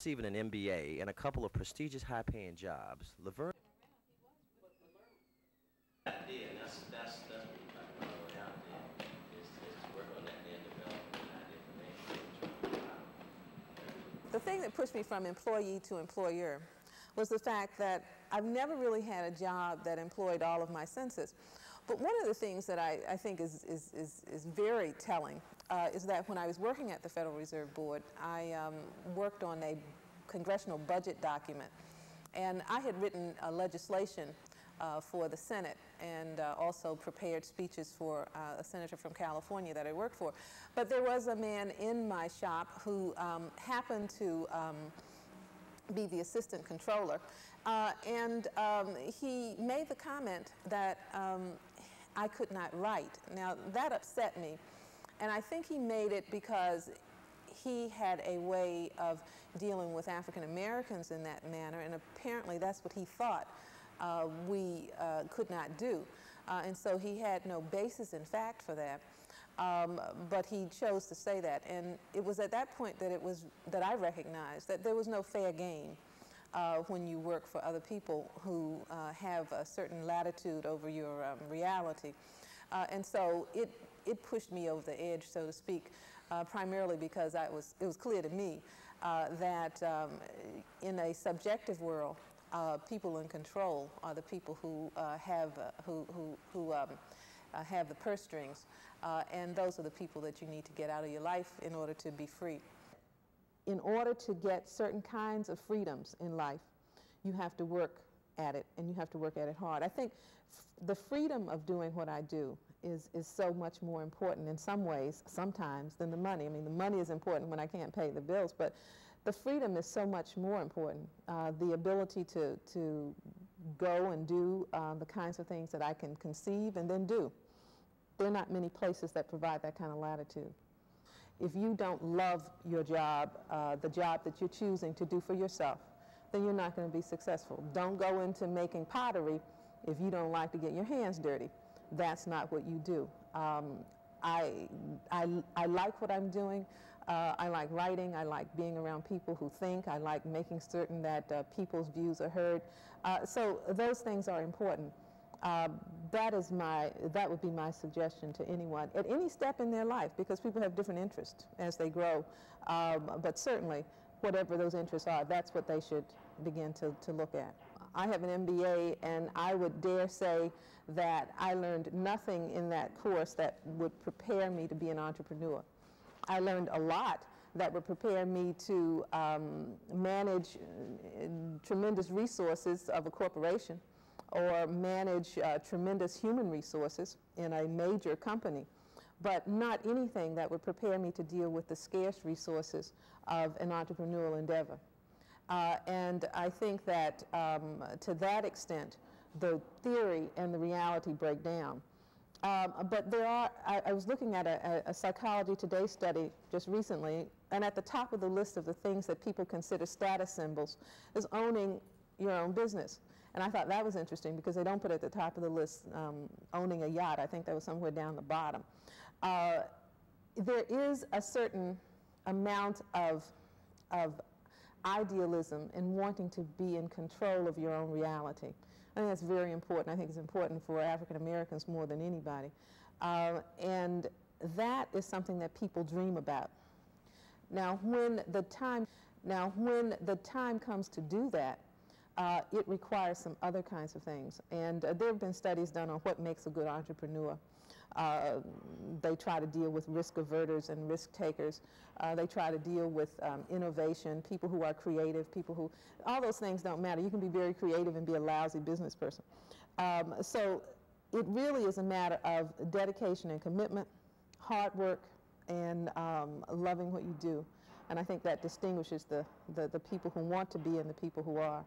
receiving an MBA and a couple of prestigious high-paying jobs, Laverne I did, and that's what we're talking about right out there, is to work on that and develop that information. The thing that pushed me from employee to employer was the fact that I've never really had a job that employed all of my senses. But one of the things that I think is very telling is that when I was working at the Federal Reserve Board, I worked on a congressional budget document. And I had written legislation for the Senate and also prepared speeches for a senator from California that I worked for. But there was a man in my shop who happened to be the assistant controller, and he made the comment that I could not write. Now, that upset me, and I think he made it because he had a way of dealing with African Americans in that manner, and apparently that's what he thought we could not do. And so he had no basis in fact for that. But he chose to say that, and it was at that point that I recognized that there was no fair game when you work for other people who have a certain latitude over your reality. And so it pushed me over the edge, so to speak, primarily because it was clear to me that in a subjective world, people in control are the people who have the purse strings, and those are the people that you need to get out of your life in order to be free. In order to get certain kinds of freedoms in life, you have to work at it, and you have to work at it hard. I think the freedom of doing what I do is so much more important in some ways, sometimes, than the money. I mean, the money is important when I can't pay the bills, but the freedom is so much more important. The ability to go and do the kinds of things that I can conceive and then do. There are not many places that provide that kind of latitude. If you don't love your job, the job that you're choosing to do for yourself, then you're not going to be successful. Don't go into making pottery if you don't like to get your hands dirty. That's not what you do. I like what I'm doing. I like writing. I like being around people who think. I like making certain that people's views are heard. So those things are important. That would be my suggestion to anyone at any step in their life, because people have different interests as they grow. But certainly, whatever those interests are, that's what they should begin to look at. I have an MBA, and I would dare say that I learned nothing in that course that would prepare me to be an entrepreneur. I learned a lot that would prepare me to manage tremendous resources of a corporation, or manage tremendous human resources in a major company, but not anything that would prepare me to deal with the scarce resources of an entrepreneurial endeavor. And I think that to that extent, the theory and the reality break down. But there are, I was looking at a Psychology Today study just recently, and at the top of the list of the things that people consider status symbols is owning your own business. And I thought that was interesting because they don't put at the top of the list owning a yacht. I think that was somewhere down the bottom. There is a certain amount of idealism in wanting to be in control of your own reality. I think that's very important. I think it's important for African Americans more than anybody. And that is something that people dream about. Now, when the time comes to do that, it requires some other kinds of things. And there have been studies done on what makes a good entrepreneur. They try to deal with risk averters and risk takers. They try to deal with innovation, people who are creative, people who, all those things don't matter. You can be very creative and be a lousy business person. So it really is a matter of dedication and commitment, hard work, and loving what you do. And I think that distinguishes the people who want to be and the people who are.